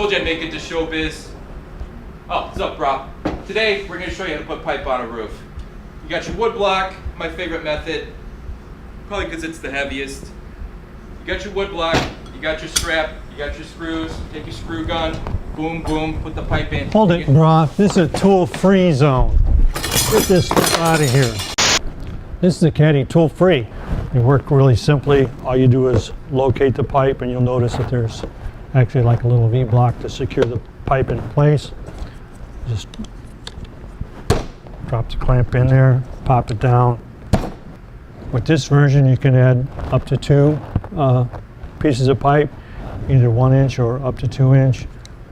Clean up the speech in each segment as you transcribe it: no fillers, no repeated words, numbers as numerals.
told you I'd make it to showbiz. Oh, what's up, bro? Today, we're gonna show you how to put pipe on a roof. You got your wood block, my favorite method, probably because it's the heaviest. You got your wood block, you got your strap, you got your screws, take your screw gun, boom, boom, put the pipe in. Hold it, bro. This is a tool-free zone. Get this stuff out of here. This is a CADDY tool-free. You work really simply. All you do is locate the pipe, and you'll notice that there's actually like a little V-block to secure the pipe in place. Just drop the clamp in there, pop it down. With this version, you can add up to 2 pieces of pipe, either 1 inch or up to 2 inch.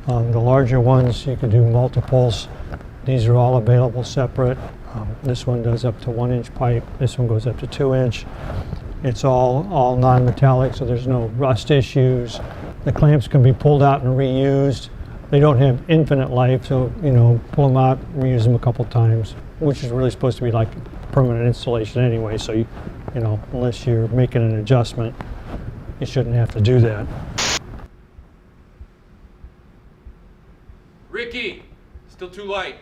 The larger ones, you can do multiples. These are all available separate. This one does up to 1 inch pipe. This one goes up to 2 inch. It's all non-metallic, so there's no rust issues. The clamps can be pulled out and reused. They don't have infinite life, so pull them out, reuse them a couple times, which is really supposed to be like permanent installation anyway. So unless you're making an adjustment, you shouldn't have to do that. Ricky, still too light.